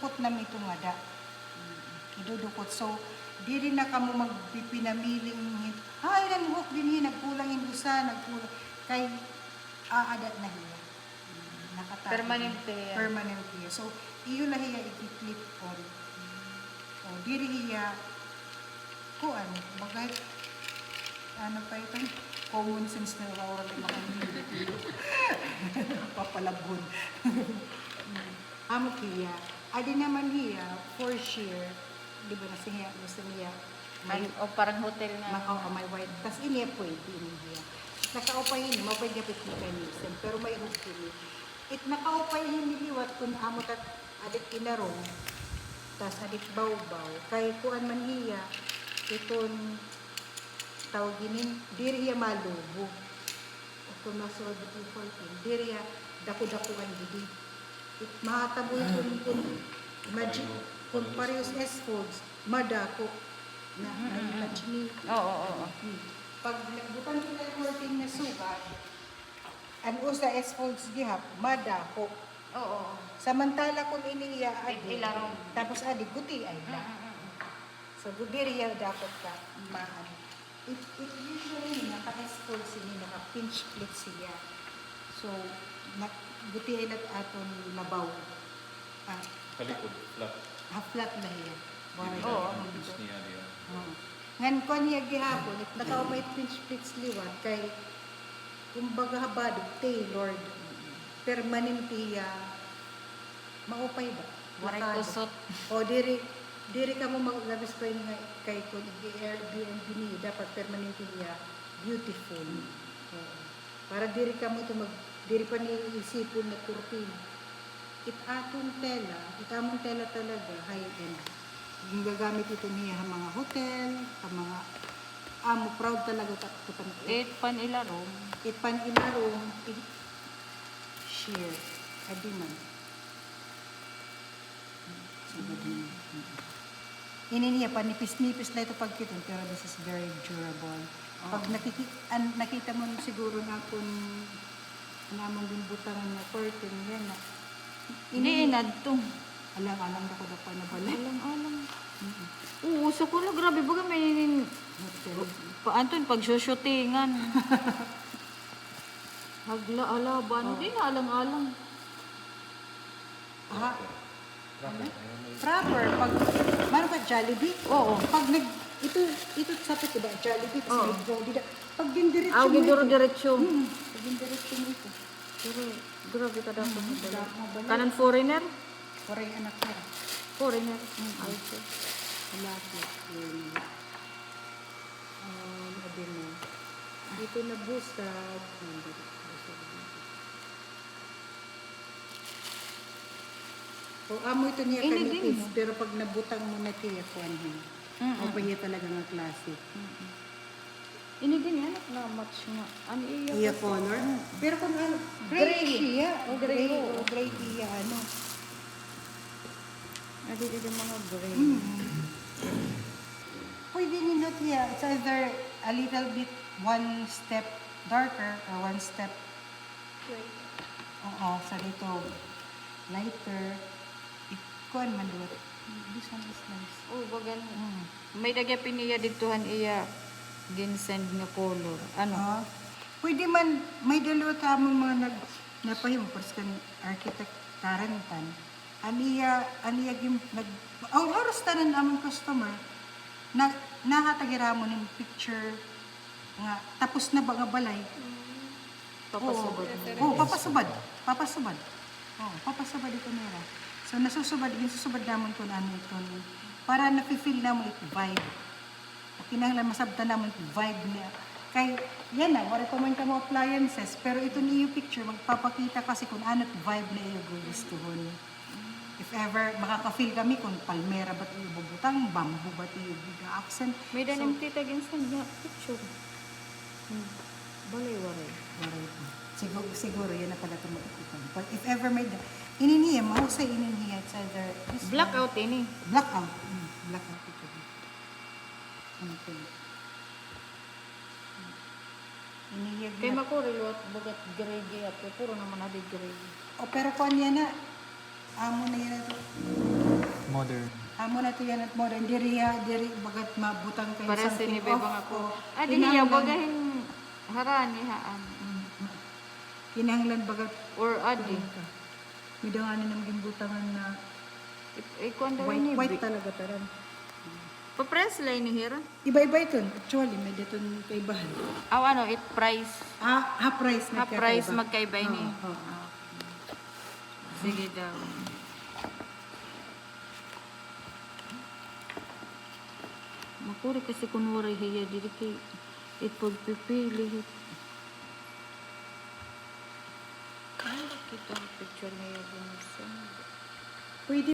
idudukot na ito nga da. Idudukot. So, di rin na kamo magpipinamiling, ay, nanhuk din yun, nagkulang yung usa, nagkulang. Kay, aadat na hiya. Nakatago. Permanente yan. Permanente hiya. So, iyo lang hiya i-clip on. So, di rin hiya, kuan, bagay, ano pa ito, common sense na oral yung mga papalabon. Amo hiya. Adi naman hiya, for sure, di ba nasa hiya, gusto niya, O parang hotel na. may white. Tapos ini pwede niya. Nakaupay ini, mapwede kapit mechanism, pero may hukuli. Nakaupay ini liwat kung amo tat adik inarong, tas adik baw-baw, kay kuan man iya, iton tawaginin, diri iya malubo. O kung masunod ito 14, diri iya daku-dakuan gidi. Mahatabo kung imagine, kung parehas S-folds, madako na imagine. Oo. Pag nagbutan ko ng 14 na sugat, ang usa S-folds gihap, madako. Oo. Samantala kung iniya adi, Ilarong. tapos adi, guti ay na. So, gudiriya dakot ka, maan. It usually, naka-S-folds ini, naka-pinch split siya. So, guti ay aton nabaw. Kalikod, flat. Flat na yan. Oo. Gusto niya niya. Ngan ko niya gihapon, it nakaumay pinch splits liwat, kay kumbaga habado, tailored, permanentiya, maupay ba? Waray Lakado. kusot. O, diri ka mo mag-labis ko yung kay kung Airbnb niya, dapat permanentiya, beautiful. Para diri ka mo ito diri pa niisipon na kurtina. Among tela talaga, high-end. Yung gagamit ito niya sa mga hotel, sa mga, proud talaga kutang ko. Pan ilarong. Ipan inarong, share, adiman. Ini niya, panipis-nipis na ito pagkitong, pero this is very durable. Pag nakita mo siguro na kung namang binbutangan na curtain, yan na. Hindi inadto. Alang-alang ako na pa na bala. Alang. Oo, sa kulo, grabe baga may Anton, pag shootingan. Hagla, alaban. Hindi na alang-alang. Proper. Pag, meron ka Jollibee? Oo. Pag ito sa pati ba, Jollibee, kasi may draw, pag dindiretso mo Giduro ito. diretsyo. Pag dindiretso mo ito. Pero, grabe ka dapat. Mabalik. Kanan foreigner? Para yung anak niya. Foreigner. Ay, so. Malapit. Adin mo. Dito na busag. O amo ito niya Ini din kanipis, mo. pero pag nabutang mo na tiya, kuhan mo. O pa niya talaga nga klase. Ini din yan. Na-match nga. Ano iya? Iya color. Pero kung ano, gray siya. O gray, o gray iya, ano. Adi din mga gray. Pwede ninot niya. It's either a little bit one step darker or one step sa dito lighter. Kuan man doon. This one is nice. Oh, bagan. May dagapin niya ditohan iya ginsend nga color. Ano? Pwede man, may dalawa tamang mga napahimo, pars kan architect Tarantan. Aniya oras tanan among customer, nakatagira mo ng picture nga, tapos na ba nga balay? Papasubad. Papasubad. Papasubad ito nila. So, susubad naman kung ano ito. Para nafe-feel naman ito vibe. Kinahanglan masabta naman ito vibe niya. Kay, yan na, ma-recommend ka mo appliances, pero ito niyo picture, magpapakita kasi kung ano ito vibe na iyo gustuhon. If ever, makaka-feel kami kung palmera ba't iyo bubutang, bamboo ba't iyo accent. May danim tita ginsend nga picture. Balay-waray. Siguro, yan na pala ito mag-ikutan. But if ever may ininiya, mahusay ininiya, it's either this Blackout ini. Blackout. Blackout ito. Ano ito? Ininiya. Kay makurilot bagat gray gyapon puro naman adi gray. Pero kung yan na, amo na yan ito. modern. Amo na to yan at modern. Diri bagat mabutang kayo Para something sinibay off, bang ako. o Diya kinahanglan- bagahin harani haan. Kinahanglan bagat Or adi. midanganin ng gimbutangan na Ikuan daw ini. white talaga taran. Pa-press line ni Hira. Iba-iba ito. Actually, may dito kaibahan. Aw ano, it price. Half price na Ha price magkaiba ini. Oo. Sige daw. Makuri kasi kunwari hiya dili kay it pagpipili. Ano kita ang picture na yung Pwede